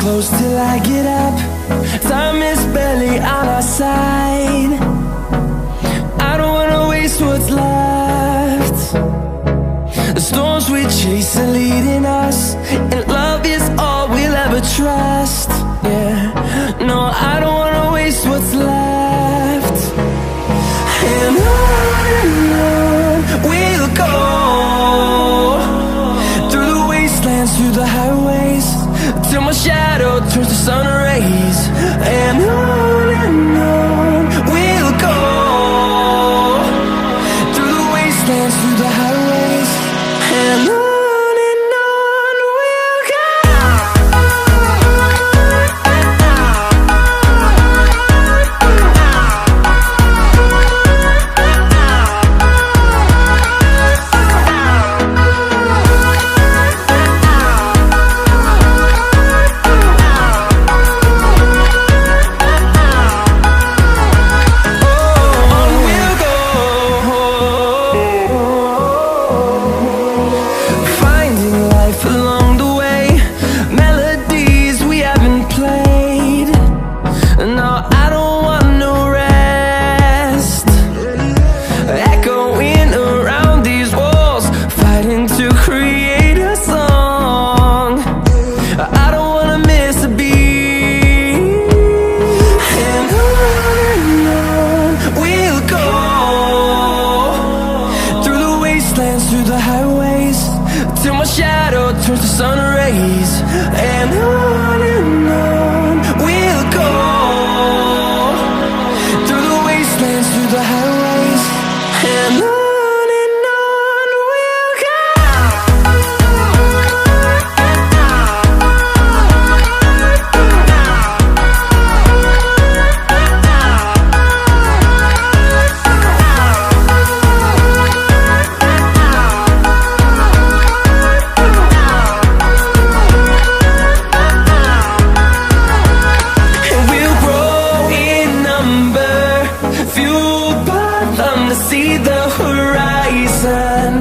close till I get up. Time is barely on our side. I don't wanna waste what's left. The storms we chase are leading us, and love is all we'll ever trust. Yeah, no, I don't wanna waste what's left. And on we'll go, through the wastelands, through the highways, till my shadow turns to sun rays. And on we'll go, through the wastelands, through the highways, and on we'll go. Through the highways, till my shadow turns to sun rays. And on we'll go, through the wastelands, through the highways, and on we'll go. See the horizon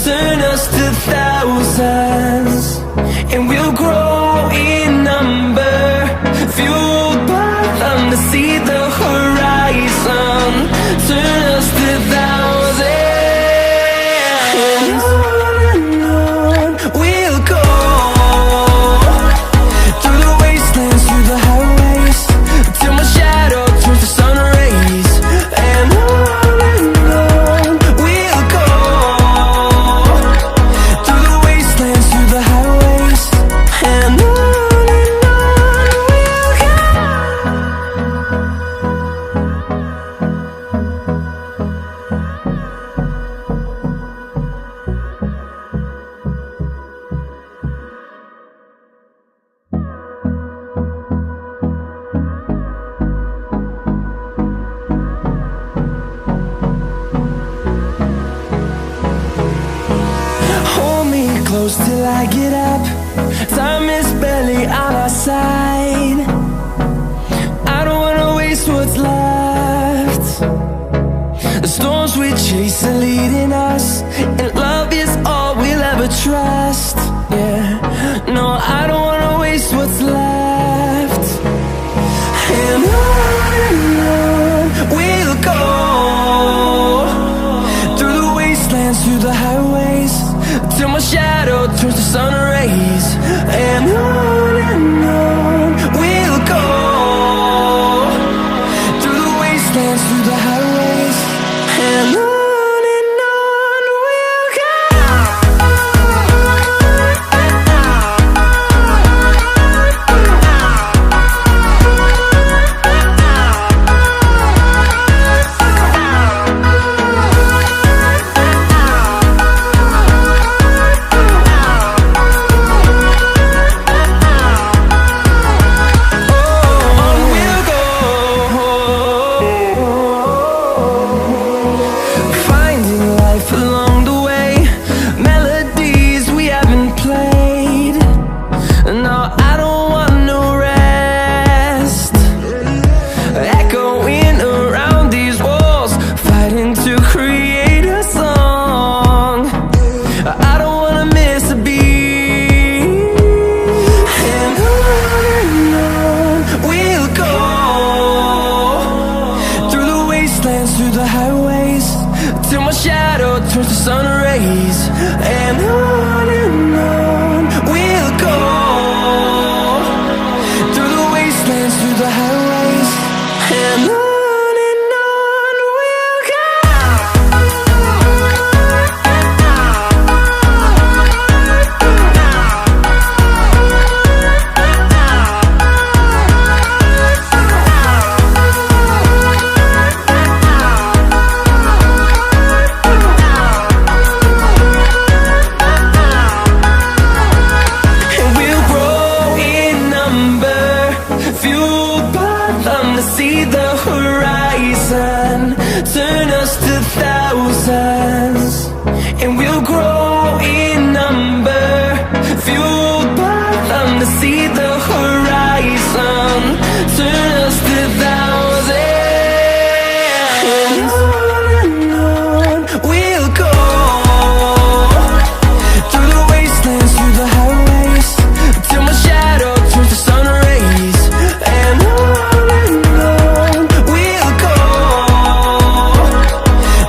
turn us to thousands, and we'll grow in number, fueled by them. To see the horizon turn us to thousands, and on we'll go, through the wastelands, through the highways, till my shadow turns to sun rays. And close till I get up. Time is barely on our side. I don't wanna waste what's left. The storms we chase are leading us, and love is all we'll ever trust. Yeah, no, I don't wanna waste what's left. And on we'll go, through the wastelands, through the highways, till my shadow turns to sun rays. And on we'll go, through the wastelands, through the highways, and on we'll go. And on we'll go, through the wastelands, through the highways, and on we'll go. And we'll grow in number, fueled by them to see the horizon, turn us to thousands. And we'll grow in number, fueled by them to see the horizon, turn us to thousands. And on we'll go, through the wastelands, through the highways, till my shadow turns to sun rays. And on we'll go,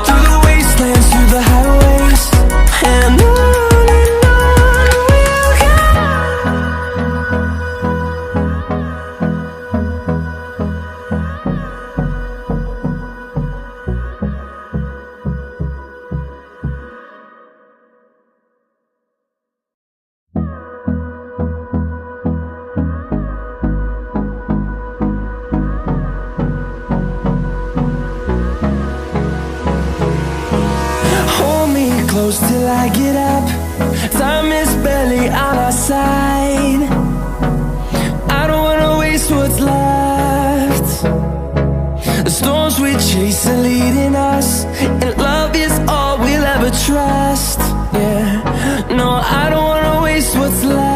through the wastelands, through the highways, and on we'll go. Hold me close till I get up. Time is barely on our side. I don't wanna waste what's left. The storms we chase are leading us, and love is all we'll ever trust. Yeah, no, I don't wanna waste what's left.